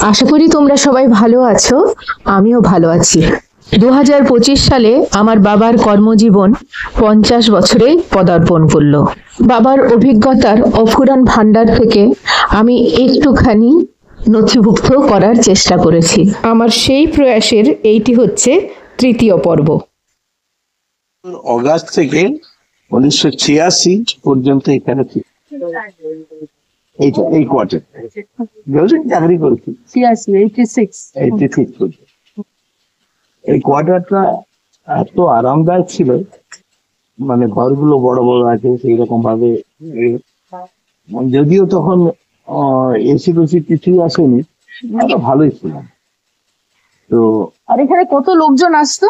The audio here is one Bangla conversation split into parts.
আশা করি তোমরা সবাই ভালো আছো, আমিও ভালো আছি। 2025 সালে আমার বাবার কর্মজীবন 50 বছরে পদার্পণ করলো। বাবার অভিজ্ঞতার অফুরান ভান্ডার থেকে আমি একটুখানি নথিভুক্ত করার চেষ্টা করেছি। আমার সেই প্রয়াসের এইটি হচ্ছে তৃতীয় পর্ব। অগাস্ট থেকে 1986 পর্যন্ত এখানে এই কোয়ার্টার চাকরি করেছি। 86 পর্যন্ত এই কোয়ার্টারটা এত আরামদায়ক ছিল, মানে ঘরগুলো বড় বড় আছে সেই রকম ভাবে। যদিও তখন এসি বেসি কিছুই আসেনি, আমরা ভালোই ছিলাম। তো আর এখানে কত লোকজন আসতো?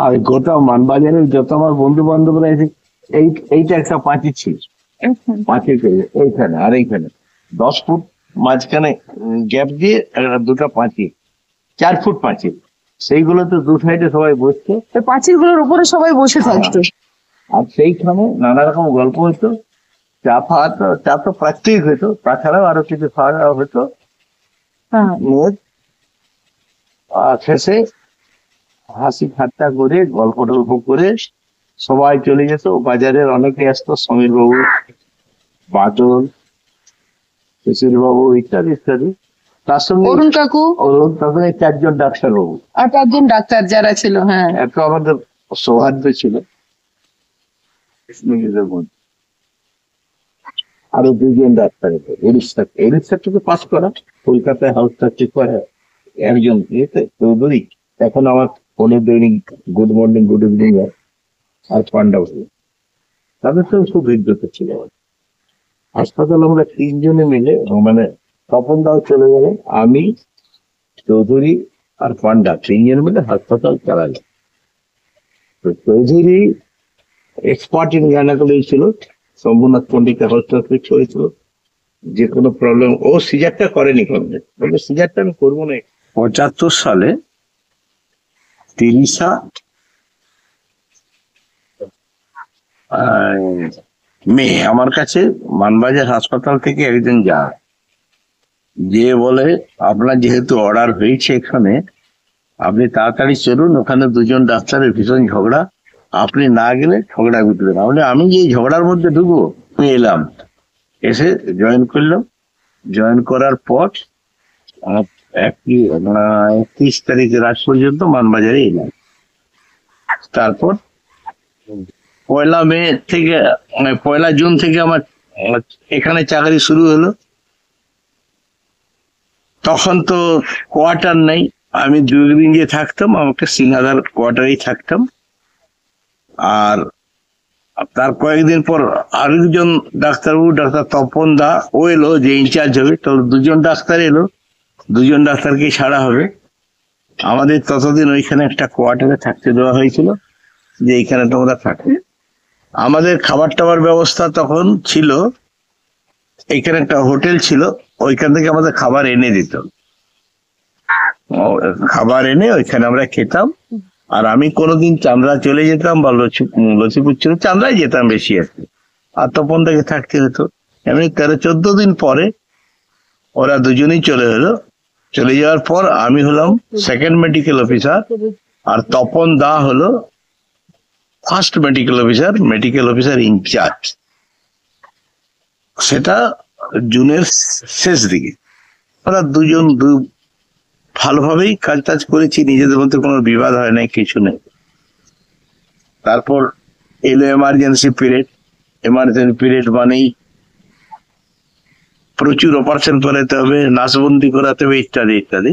আর গোটা মানবাজারের যত আমার বন্ধু বান্ধবরা এসে এইটা একটা পাঁচি ছিল, পাঁচিল এইখানে আর এইখানে 10 ফুট মাঝখানে গ্যাপ দিয়ে দুটো পাঁচিল, 4 ফুট পাঁচিল, সেইগুলোতে দু সাইডে সবাই বসতো, পাঁচিল গুলোর উপরে সবাই বসে থাকতো। আর সেইখানে নানা রকম গল্প হতো, চা তো প্রাকৃতিক হতো, তাছাড়াও আরো কিছু খাওয়া দাওয়া হতো। শেষে হাসি ঠাট্টা করে গল্প টল্প করে সবাই চলে যেত। বাজারের অনেকে আসতো, সমীর বাবু, বাদল, শিশির বাবু ইত্যাদি ইত্যাদি। তার সঙ্গে অরুণ কাকু, 4 জন ডাক্তার বাবু আর 5 জন ডাক্তার যারা ছিল। হ্যাঁ, এত আমাদের সৌহার্দ্য ছিল। আরো 2 জন ডাক্তার, উড়িষ্যা থেকে পাস করা, কলকাতায় হাউস সার্চিং করে একজন চৌধুরী, এখন আমার ফোনে দৈনিক গুড মর্নিং গুড ইভিনিং আর পান্ডা, তাদের তো খুব অভিজ্ঞতা ছিল। হাসপাতাল আমরা 3 জনে মিলে, মানে তপন দাও চলে গেলে, আমি, চৌধুরী আর পান্ডা 3 জন মিলে হাসপাতাল চালালাম। তো চৌধুরী এক্সপার্ট ইন গাইনোকোলজি ছিল, শম্ভুনাথ পন্ডিতের হস্তক্ষেপ করেছিল। যে কোনো প্রবলেম, ও সিজারটা করেনি কোনদিন, বলে সিজারটা আমি করবো না। 75 সালে 30 মে আমার কাছে মানবাজার হাসপাতাল থেকে একজন যায়, যে বলে আপনার যেহেতু অর্ডার হয়েছে এখানে, আপনি তাড়াতাড়ি চলুন, ওখানে 2 জন ডাক্তারের ভীষণ ঝগড়া, আপনি না গেলে ঝগড়া মিটবে না। বলে আমি যে ঝগড়ার মধ্যে ঢুকবো, আমি এলাম, এসে জয়েন করলাম। জয়েন করার পর 31 তারিখের রাত পর্যন্ত মানবাজারে এলাম। তারপর 1 জুন থেকে আমার এখানে চাকরি শুরু হলো। তখন তো কোয়ার্টার নেই, আমি 2 দিন যে থাকতাম, আমাকে সিনহাদার কোয়ার্টারেই থাকতাম। আর তার কয়েকদিন পর আরেকজন ডাক্তারবাবু, ডাক্তার তপন দা, ও এলো, যে ইনচার্জ হবে। তো 2 জন ডাক্তার এলো, 2 জন ডাক্তারকে ছাড়া হবে। আমাদের ততদিন ওইখানে একটা কোয়ার্টারে থাকতে দেওয়া হয়েছিল, যে এইখানে তোমরা থাকবে। আমাদের খাবার টাবার ব্যবস্থা তখন ছিল, এইখানে একটা হোটেল ছিল, ওইখান থেকে আমাদের খাবার এনে দিত। খাবার এনে ওইখানে আমরা খেতাম। আর আমি কোনোদিন চান্দ্রা চলে যেতাম, বা লক্ষ্মীপুর ছিল, চান্দ্রায় যেতাম বেশি আর কি। আর তপন থেকে থাকতে হতো। এমনি 13-14 দিন পরে ওরা দুজনেই চলে হলো। চলে যাওয়ার পর আমি হলাম সেকেন্ড মেডিকেল অফিসার, আর তপন দা হলো ফার্স্ট মেডিকেল অফিসার ইনচার্জ। সেটা জুনের শেষ দিকে। ওরা দুজন ভালোভাবেই কাজ টাজ করেছি, নিজেদের মধ্যে কোনো বিবাদ হয় নাই, কিছু নেই। তারপর এলো এমার্জেন্সি পিরিয়ড মানেই প্রচুর অপারেশন করাতে হবে, নাশবন্দি করাতে হবে, ইত্যাদি ইত্যাদি।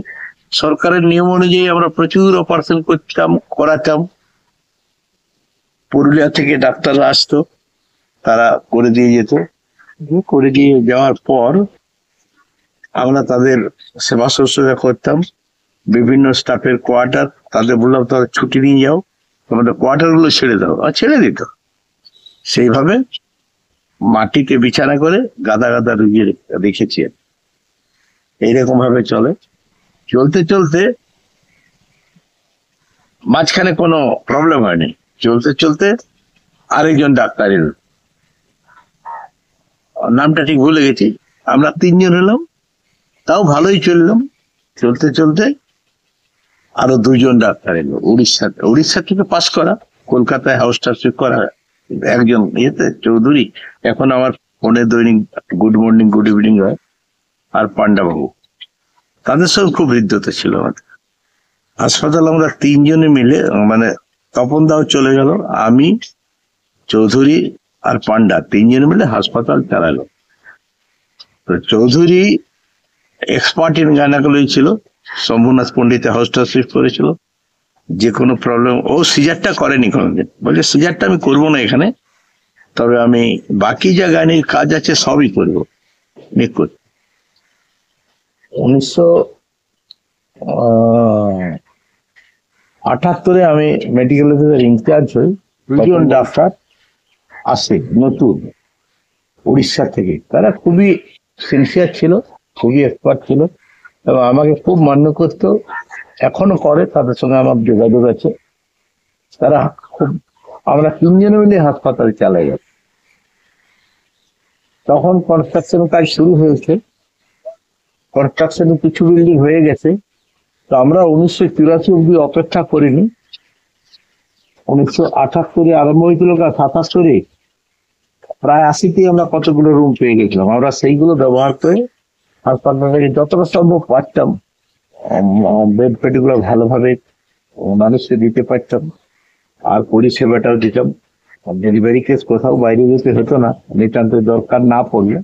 সরকারের নিয়ম অনুযায়ী আমরা প্রচুর অপারেশন করাতাম। পুরুলিয়া থেকে ডাক্তাররা আসতো, তারা করে দিয়ে যেত। করে দিয়ে যাওয়ার পর আমরা তাদের সেবা শুশ্রূষা করতাম। বিভিন্ন স্টাফের কোয়ার্টার, তাদের বললাম তাদের ছুটি নিয়ে যাও, তোমাদের কোয়ার্টার গুলো ছেড়ে দাও, আর ছেড়ে দিত। সেইভাবে মাটিতে বিছানা করে গাদা গাদা রুগী রেখেছি। এইরকম ভাবে চলতে চলতে মাঝখানে কোনো প্রবলেম হয়নি। চলতে আরেকজন ডাক্তার এলো, নামটা ঠিক ভুলে গেছি। আমরা 3 জন হলাম, তাও ভালোই চললাম। চলতে চলতে আরো দুজন ডাক্তার এলো উড়িষ্যা থেকে পাস করা, কলকাতায় হাউস ট্রান্সফার করা একজন ইয়েতে চৌধুরী, এখন আমার ফোনে দৈনিক গুড মর্নিং গুড ইভিনিং হয়, আর পান্ডা বাবু। তাদের সঙ্গে খুব হৃদ্যতা ছিল আমাদের। হাসপাতাল আমরা তিনজনে মিলে, মানে তপন দাও চলে গেল, আমি, চৌধুরী আর পান্ডা তিনজনে মিলে হাসপাতাল চালালো। তো চৌধুরী এক্সপার্ট ইন গাইনোকোলজি ছিল, শম্ভুনাথ পন্ডিতে হাউস ট্রান্সফার করেছিল। যে কোনো প্রবলেম, ও সিজারটা করেনি কোনোদিন, বলছে সিজারটা আমি করবো না এখানে, তবে আমি বাকি যা গাইনির কাজ আছে সবই করবো নিখুঁত। 1978 আমি মেডিকেল অফিসার ইনচার্জ হই। দুজন ডাক্তার আসে নতুন উড়িষ্যা থেকে, তারা খুবই সিনসিয়ার ছিল, খুবই এক্সপার্ট ছিল এবং আমাকে খুব মান্য করতো, এখনো করে, তাদের সঙ্গে আমার যোগাযোগ আছে। তারা খুব, আমরা তিনজনে মিলে হাসপাতাল চালাই গেছে। তখন কনস্ট্রাকশন কাজ শুরু হয়েছে, কনস্ট্রাকশনে কিছু বিল্ডিং হয়ে গেছে। তো আমরা 1983 অব্দি অপেক্ষা করিনি, 1978 আরম্ভ হয়েছিল, 77 প্রায় 80তেই আমরা কতগুলো রুম পেয়ে গেছিলাম। আমরা সেইগুলো ব্যবহার করে হাসপাতাল থেকে যতটা সম্ভব পারতাম বেড ফেড গুলো ভালোভাবে মানুষকে দিতে পারতাম, আর পরিষেবাটাও দিতাম। ডেলিভারি কেস কোথাও বাইরে যেতে হতো না, নিতান্ত দরকার না পড়লে।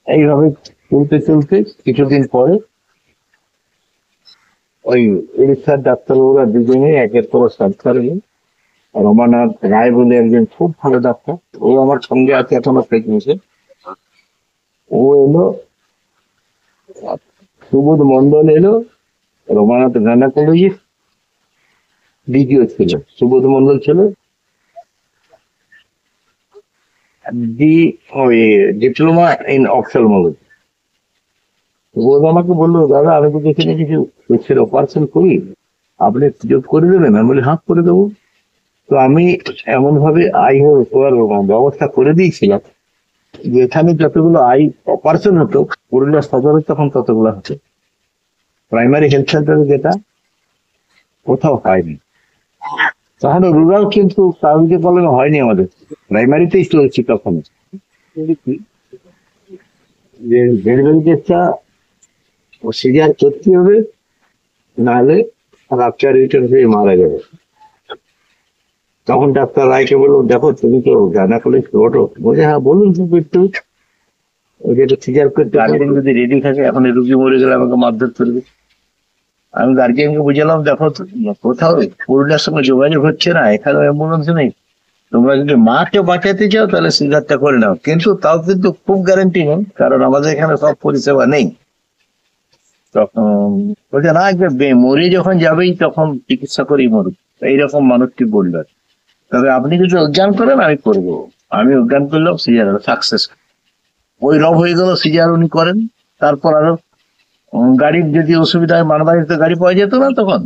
এইভাবে চলতে চলতে কিছুদিন পরে ওই উড়িষ্যার ডাক্তারবাবুরা দুজনে একের পর সার্জার এলেন। রমানাথ রায় বলে একজন খুব ভালো ডাক্তার, ও আমার সঙ্গে আছে এখনো প্রেগনেন্সি। ও এলো, সুবোধ মন্ডল এলো, রমানাথ গাইনোকোলজিস্ট দ্বিতীয় ছিল, সুবোধ মন্ডল ছিল ডিপ্লোমা ইন অপথ্যালমোলজি। সুবোধ আমাকে বললো, দাদা আমি তো এখানে কিছু পেশের অপারেশন করি, আপনি সুযোগ করে দেবেন? আমি বলি হ্যাঁ করে দেবো। তো আমি এমন ভাবে আই ব্যবস্থা করে দিয়েছিলাম যে এখানে যতগুলো আই অপারেশন হতো পুরুলিয়া সদরে তখন ততগুলো হতো। প্রাইমারি হেলথ সেন্টারে যেটা কোথাও হয়নি, তাহলে রুরাল কিন্তু কাউকে বলেন হয়নি, আমাদের প্রাইমারিতেই চলছি তখন। যে ডেলিভারি কেসটা সিরিয়াল করতে হবে, নাহলে রাপচার রিটার্ন হয়ে মারা যাবে। তখন ডাক্তার রায়কে বললো, দেখো তুমি তো গাইনোকোলজিস্ট ওঠো, বলে হ্যাঁ বলুন কি করতে হবে। যেটা সিজার করতে গার্জিয়ান যদি রেডি থাকে, এখন রুগী মরে গেলে আমাকে মারধর করবে। আমি গার্জিয়ানকে বুঝালাম, দেখো কোথাও পুরুলিয়ার সঙ্গে যোগাযোগ হচ্ছে না, এখানে অ্যাম্বুলেন্স নেই, তোমরা যদি মাকে বাঁচাতে চাও তাহলে সিজারটা করে নাও, কিন্তু তাও কিন্তু খুব গ্যারান্টি নেই, কারণ আমাদের এখানে সব পরিষেবা নেই। তখন বলছে না, মরে যখন যাবেই তখন চিকিৎসা করেই মরুক, এইরকম মানুষটি বললেন। তবে আপনি যদি অজ্ঞান করেন আমি করবো। আমি অজ্ঞান করলাম, সিজার সাকসেস, ওই রব হয়ে গেল, সিজার উনি করেন। তারপর আরো গাড়ির যদি অসুবিধা হয়, মানবাজারে গাড়ি পাওয়া যেত না তখন,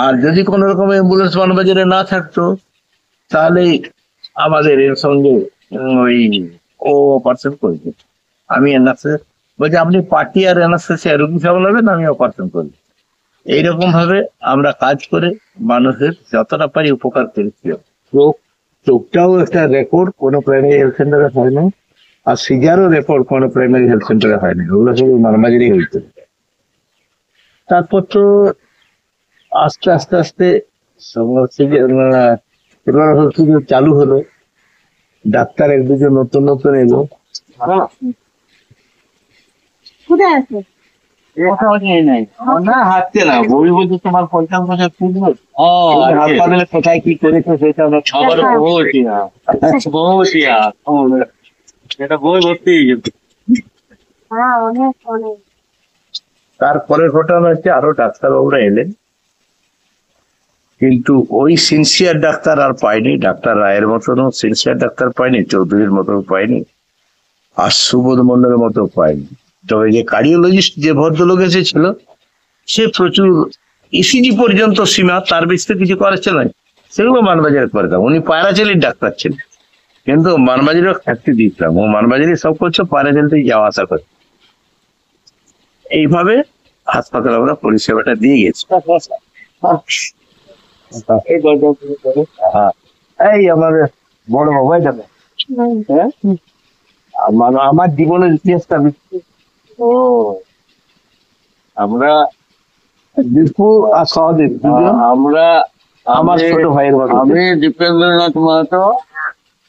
আর যদি কোন রকম অ্যাম্বুলেন্স মানবাজারে না থাকতো তাহলে আমাদের এর সঙ্গে ওই ও অপারেশন করে দিত। আমি বলছি আপনি পার্টি আর অ্যানাস্থেসিয়া রুগী সামলাবেন, আমি অপারেশন করি। এইরকম ভাবে আমরা কাজ করে মানুষের যতটা পারি উপকার করেছি। চোখটাও একটা রেকর্ড কোনো প্রাইমারি হেলথ সেন্টারে হয় না, আর সিজারও রেকর্ড কোনো প্রাইমারি হেলথ সেন্টারে হয় না, ওগুলো সব মানবাজারেই হইতো। তারপর তো আস্তে আস্তে আস্তে চালু হলো, ডাক্তার এক দুজন নতুন নতুন এলো। হাঁটতে না, বই বলছে তোমার 50 বছর পুজো, হাসপাতালে কোথায় কি করেছে সেটা আমরা সবার এটা বই ভর্তি হয়ে যেত। তারপরের ঘটনা হচ্ছে আরো ডাক্তারবাবুরা এলেন, কিন্তু ওই সিনসিয়ার ডাক্তার আর পাইনি। ডাক্তার রায়ের মতনও সিনসিয়ার ডাক্তার পাইনি, চৌধুরীর মতো পাইনি, আর সুবোধ মন্ডলের মতো পাইনি। তবে যে কার্ডিওলজিস্ট যে ভদ্রলোক এসেছিল, সে প্রচুর ইসিজি পর্যন্ত সীমা, তার বেশি কিছু করেছে না, সেগুলো মানবাজারে করতাম। উনি পায়রাচালির ডাক্তার ছিলেন, কিন্তু মানবাজারেও খ্যাতি দিয়েছিলাম, ও মানবাজারে সব করছে, পায়রাচালিতেই যাওয়া আসা করে। এইভাবে হাসপাতালে আমরা পরিষেবাটা দিয়ে গেছি। হ্যাঁ, এই আমার বড় বাবাই যাবে। হ্যাঁ, আমার জীবনের ইতিহাসটা আমরা দীপু আর সহদেব আমরা আমার ছোট ভাইয়ের মতো। আমি দীপেন্দ্রনাথ মাহাতো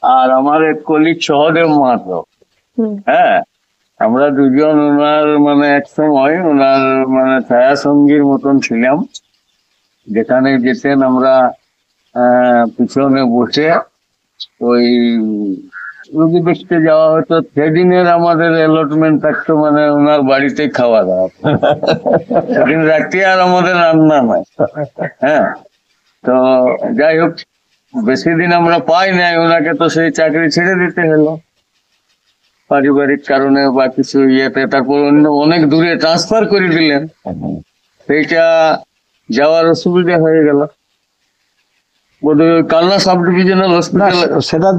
আর আমার এক কলিগ সহদেব মাহাতো। হ্যাঁ, আমরা দুজন ওনার মানে এক সময় ওনার মানে ছায়া সঙ্গীর মতন ছিলাম, যেখানে যেতেন আমরা পিছনে বসে ওই রুগী দেখতে যাওয়া হতো। সেদিনের আমাদের অ্যালটমেন্ট থাকতো মানে ওনার বাড়িতে খাওয়া দাওয়া। সেদিন রাত্রি আর আমাদের রান্না নয়। হ্যাঁ, তো যাই হোক, বেশি দিন আমরা পাই নাই ওনাকে, তো সেই চাকরি ছেড়ে দিতে হলো পারিবারিক কারণে বা কিছু ইয়েতে। তারপর অন্য অনেক দূরে ট্রান্সফার করে দিলেন, সেইটা যাওয়ার অসুবিধা হয়ে গেল। বোধহয় কালনা সাব ডিভিশনাল হসপিটাল, সেটা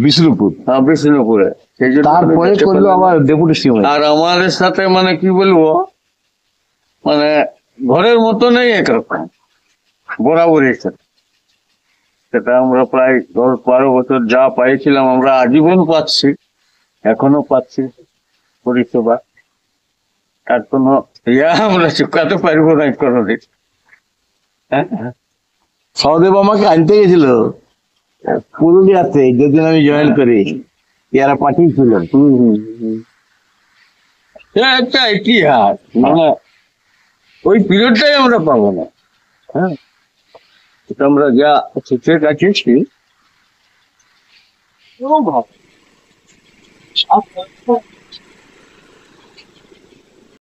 বিষ্ণুপুর। হ্যাঁ, বিষ্ণুপুরে। সেই জন্য তারপরে করলো আমার ডেপুটি সিএম। আর আমাদের সাথে মানে কি বলবো, মানে ঘরের মতো নেই, একরকম বরাবরই সাথে। সেটা আমরা প্রায় 10-12 বছর যা পাইছিলাম আমরা আজীবন পাচ্ছি, এখনো পাচ্ছি পরিষেবা। আর কোনো আমরা চুকাতে পারবো না কোনোদিন। সহদেব আমাকে আনতে গেছিল পুরুলিয়াতে, যেদিন আমি জয়েন করি, এরা পাঠিয়েছিল। একটা ইতিহাস, মানে ওই পিরিয়ডটাই আমরা পাবো না। হ্যাঁ, আমরা যা শিখে গেছি